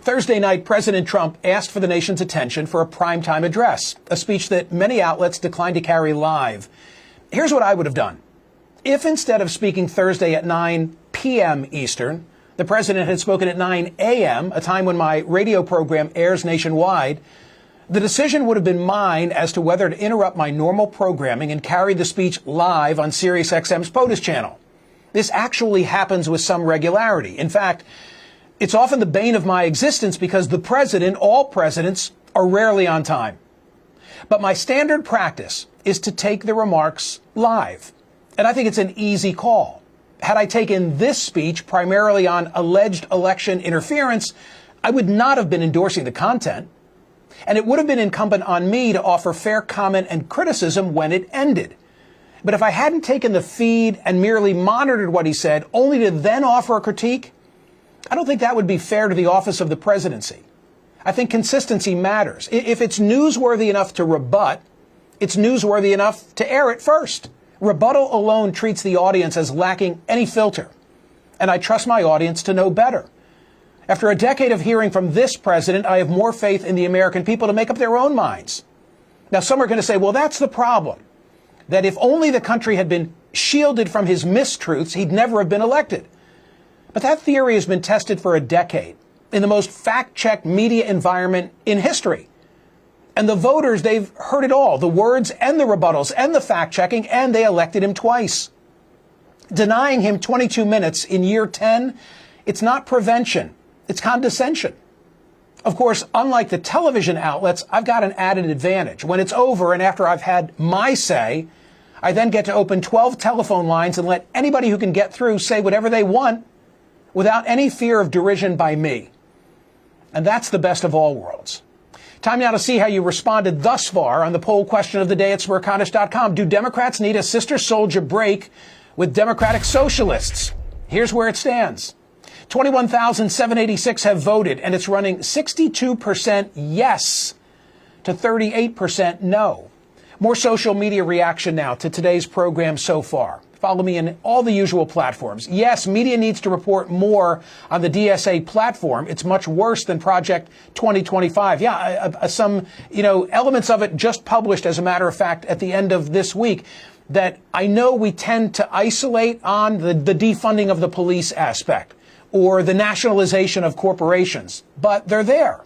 Thursday night, President Trump asked for the nation's attention for a primetime address, a speech that many outlets declined to carry live. Here's what I would have done. If instead of speaking Thursday at 9 p.m. Eastern, the president had spoken at 9 a.m., a time when my radio program airs nationwide, the decision would have been mine as to whether to interrupt my normal programming and carry the speech live on SiriusXM's POTUS channel. This actually happens with some regularity. In fact, it's often the bane of my existence because the president, all presidents, are rarely on time. But my standard practice is to take the remarks live. And I think it's an easy call. Had I taken this speech primarily on alleged election interference, I would not have been endorsing the content. And it would have been incumbent on me to offer fair comment and criticism when it ended. But if I hadn't taken the feed and merely monitored what he said, only to then offer a critique, I don't think that would be fair to the office of the presidency. I think consistency matters. If it's newsworthy enough to rebut, it's newsworthy enough to air it first. Rebuttal alone treats the audience as lacking any filter. And I trust my audience to know better. After a decade of hearing from this president, I have more faith in the American people to make up their own minds. Now, some are going to say, well, that's the problem. That if only the country had been shielded from his mistruths, he'd never have been elected. But that theory has been tested for a decade in the most fact-checked media environment in history. And the voters, they've heard it all, the words and the rebuttals and the fact-checking, and they elected him twice. Denying him 22 minutes in year 10, it's not prevention, it's condescension. Of course, unlike the television outlets, I've got an added advantage. When it's over and after I've had my say, I then get to open 12 telephone lines and let anybody who can get through say whatever they want without any fear of derision by me. And that's the best of all worlds. Time now to see how you responded thus far on the poll question of the day at Smerconish.com. Do Democrats need a sister soldier break with Democratic socialists? Here's where it stands. 21,786 have voted, and it's running 62% yes to 38% no. More social media reaction now to today's program so far. Follow me in all the usual platforms. Yes, media needs to report more on the DSA platform. It's much worse than Project 2025. Yeah, some, elements of it just published, as a matter of fact, at the end of this week, that I know we tend to isolate on the defunding of the police aspect or the nationalization of corporations, but they're there.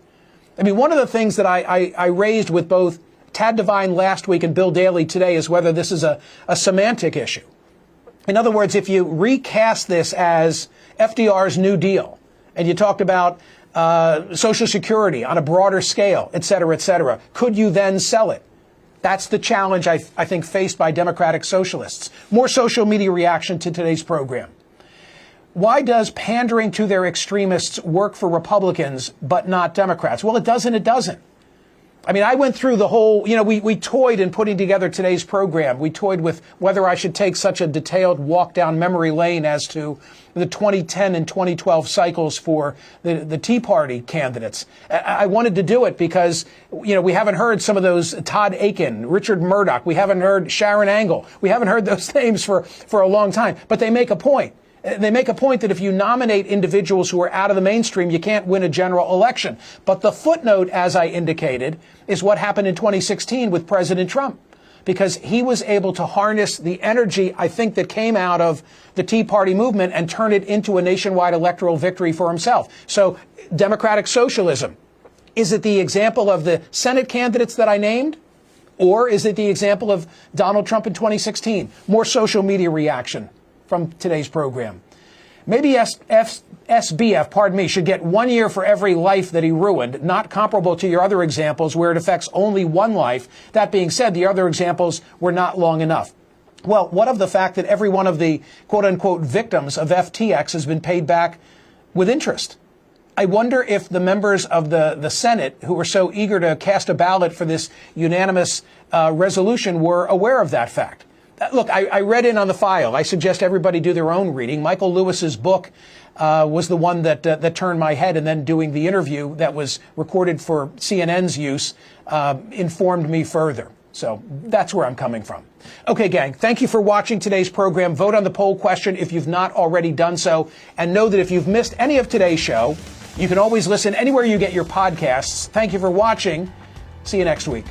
I mean, one of the things that I raised with both Tad Devine last week and Bill Daley today is whether this is a semantic issue. In other words, if you recast this as FDR's New Deal and you talked about Social Security on a broader scale, et cetera, could you then sell it? That's the challenge I think faced by Democratic socialists. More social media reaction to today's program. Why does pandering to their extremists work for Republicans but not Democrats? Well, it does and it doesn't. I mean, I went through the whole, we toyed in putting together today's program. We toyed with whether I should take such a detailed walk down memory lane as to the 2010 and 2012 cycles for the Tea Party candidates. I wanted to do it because, we haven't heard some of those Todd Akin, Richard Murdoch. We haven't heard Sharon Angle. We haven't heard those names for a long time. But they make a point. They make a point that if you nominate individuals who are out of the mainstream, you can't win a general election. But the footnote, as I indicated, is what happened in 2016 with President Trump, because he was able to harness the energy, I think, that came out of the Tea Party movement and turn it into a nationwide electoral victory for himself. So democratic socialism, is it the example of the Senate candidates that I named? Or is it the example of Donald Trump in 2016? More social media reaction from today's program. Maybe SBF, should get 1 year for every life that he ruined, not comparable to your other examples where it affects only one life. That being said, the other examples were not long enough. Well, what of the fact that every one of the quote-unquote victims of FTX has been paid back with interest? I wonder if the members of the Senate who were so eager to cast a ballot for this unanimous resolution were aware of that fact. Look, I read in on the file. I suggest everybody do their own reading. Michael Lewis's book was the one that turned my head, and then doing the interview that was recorded for CNN's use informed me further. So that's where I'm coming from. Okay, gang, thank you for watching today's program. Vote on the poll question if you've not already done so. And know that if you've missed any of today's show, You can always listen anywhere you get your podcasts. Thank you for watching. See you next week.